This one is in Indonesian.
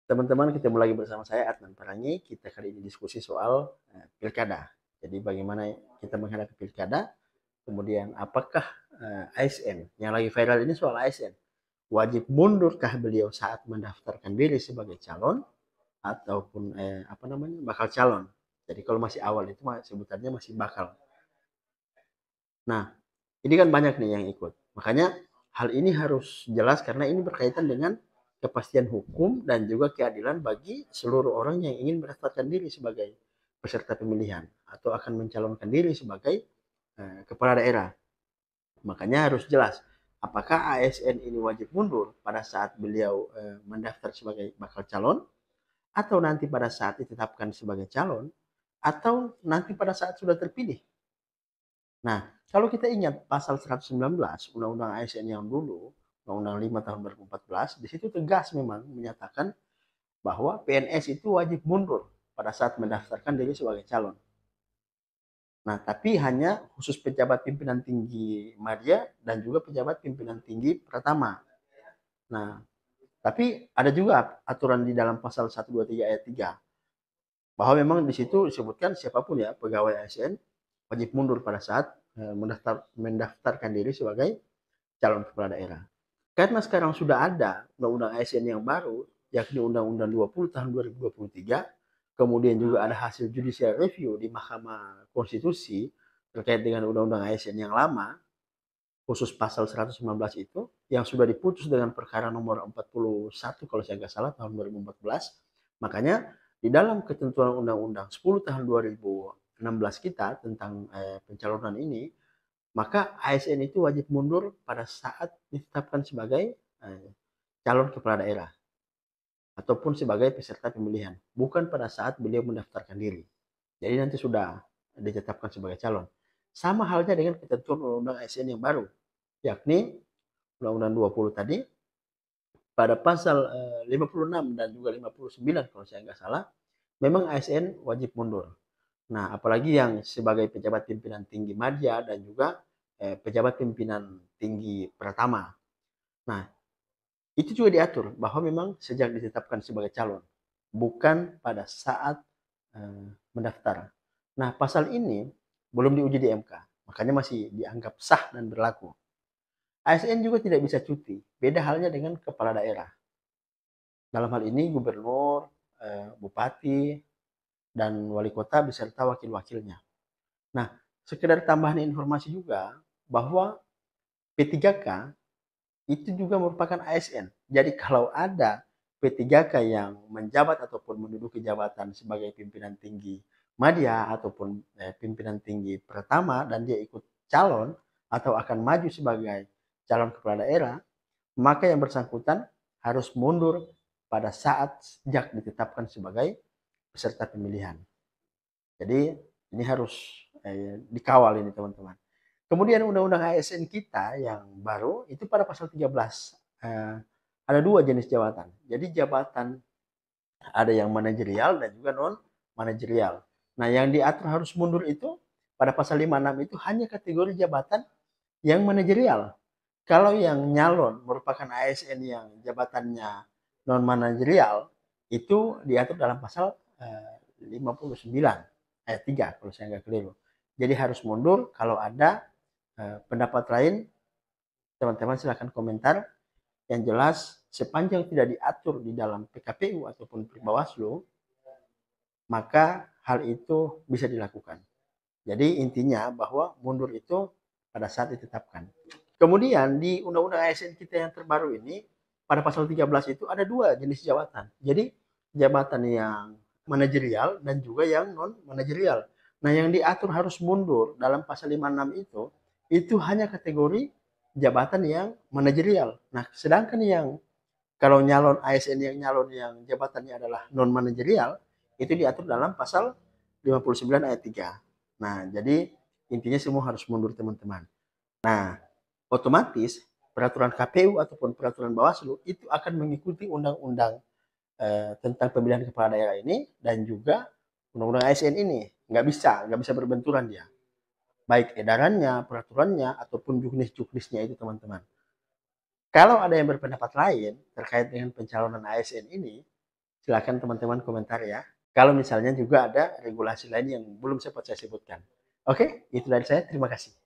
Teman-teman, ketemu lagi bersama saya Adnan Parangi. Kita kali ini diskusi soal pilkada. Jadi bagaimana kita menghadapi pilkada, kemudian apakah ASN yang lagi viral ini soal ASN wajib mundurkah beliau saat mendaftarkan diri sebagai calon ataupun bakal calon. Jadi kalau masih awal itu sebutannya masih bakal. Nah, ini kan banyak nih yang ikut. Makanya hal ini harus jelas karena ini berkaitan dengan kepastian hukum dan juga keadilan bagi seluruh orang yang ingin mendaftarkan diri sebagai peserta pemilihan atau akan mencalonkan diri sebagai kepala daerah. Makanya harus jelas apakah ASN ini wajib mundur pada saat beliau mendaftar sebagai bakal calon atau nanti pada saat ditetapkan sebagai calon atau nanti pada saat sudah terpilih. Nah, kalau kita ingat pasal 119 Undang-Undang ASN yang dulu, Undang-Undang 5 tahun 2014, di situ tegas memang menyatakan bahwa PNS itu wajib mundur pada saat mendaftarkan diri sebagai calon. Nah, tapi hanya khusus pejabat pimpinan tinggi media dan juga pejabat pimpinan tinggi Pratama. Nah, tapi ada juga aturan di dalam pasal 123 ayat 3 bahwa memang di situ disebutkan siapapun ya pegawai ASN wajib mundur pada saat mendaftarkan diri sebagai calon kepala daerah. Karena sekarang sudah ada Undang-Undang ASN yang baru, yakni Undang-Undang 20 tahun 2023, kemudian juga ada hasil judicial review di Mahkamah Konstitusi terkait dengan Undang-Undang ASN yang lama, khusus pasal 119 itu, yang sudah diputus dengan perkara nomor 41 kalau saya nggak salah tahun 2014. Makanya di dalam ketentuan Undang-Undang 10 tahun 2016 kita tentang pencalonan ini, maka ASN itu wajib mundur pada saat ditetapkan sebagai calon kepala daerah ataupun sebagai peserta pemilihan, bukan pada saat beliau mendaftarkan diri. Jadi nanti sudah ditetapkan sebagai calon. Sama halnya dengan ketentuan Undang-Undang ASN yang baru, yakni Undang-Undang 20 tadi, pada pasal 56 dan juga 59 kalau saya nggak salah, memang ASN wajib mundur. Nah, apalagi yang sebagai pejabat pimpinan tinggi media dan juga pejabat pimpinan tinggi Pratama. Nah, itu juga diatur bahwa memang sejak ditetapkan sebagai calon, bukan pada saat mendaftar. Nah, pasal ini belum diuji di MK, makanya masih dianggap sah dan berlaku. ASN juga tidak bisa cuti, beda halnya dengan kepala daerah. Dalam hal ini gubernur, bupati, dan wali kota beserta wakil-wakilnya. Nah, sekedar tambahan informasi juga bahwa P3K itu juga merupakan ASN. Jadi kalau ada P3K yang menjabat ataupun menduduki jabatan sebagai pimpinan tinggi media ataupun pimpinan tinggi Pratama dan dia ikut calon atau akan maju sebagai calon kepala daerah, maka yang bersangkutan harus mundur pada saat sejak ditetapkan sebagai peserta pemilihan. Jadi ini harus dikawal ini teman-teman. Kemudian undang-undang ASN kita yang baru itu pada pasal 13 ada dua jenis jabatan. Jadi jabatan ada yang manajerial dan juga non manajerial. Nah, yang diatur harus mundur itu pada pasal 56 itu hanya kategori jabatan yang manajerial. Kalau yang nyalon merupakan ASN yang jabatannya non manajerial itu diatur dalam pasal 59 ayat 3 kalau saya nggak keliru. Jadi harus mundur. Kalau ada pendapat lain, teman-teman silahkan komentar. Yang jelas sepanjang tidak diatur di dalam PKPU ataupun Bawaslu, maka hal itu bisa dilakukan. Jadi intinya bahwa mundur itu pada saat ditetapkan. Kemudian di Undang-Undang ASN kita yang terbaru ini, pada pasal 13 itu ada dua jenis jabatan. Jadi jabatan yang manajerial dan juga yang non-manajerial. Nah, yang diatur harus mundur dalam pasal 56 itu hanya kategori jabatan yang manajerial. Nah, sedangkan yang kalau nyalon ASN yang nyalon yang jabatannya adalah non-manajerial, itu diatur dalam pasal 59 ayat 3. Nah, jadi intinya semua harus mundur teman-teman. Nah, otomatis peraturan KPU ataupun peraturan Bawaslu itu akan mengikuti undang-undang tentang pemilihan kepala daerah ini dan juga undang-undang ASN ini. Nggak bisa berbenturan dia. Baik edarannya, peraturannya, ataupun juknis-juknisnya itu teman-teman. Kalau ada yang berpendapat lain terkait dengan pencalonan ASN ini, Silakan teman-teman komentar ya. Kalau misalnya juga ada regulasi lain yang belum sempat saya sebutkan. Oke, itu dari saya. Terima kasih.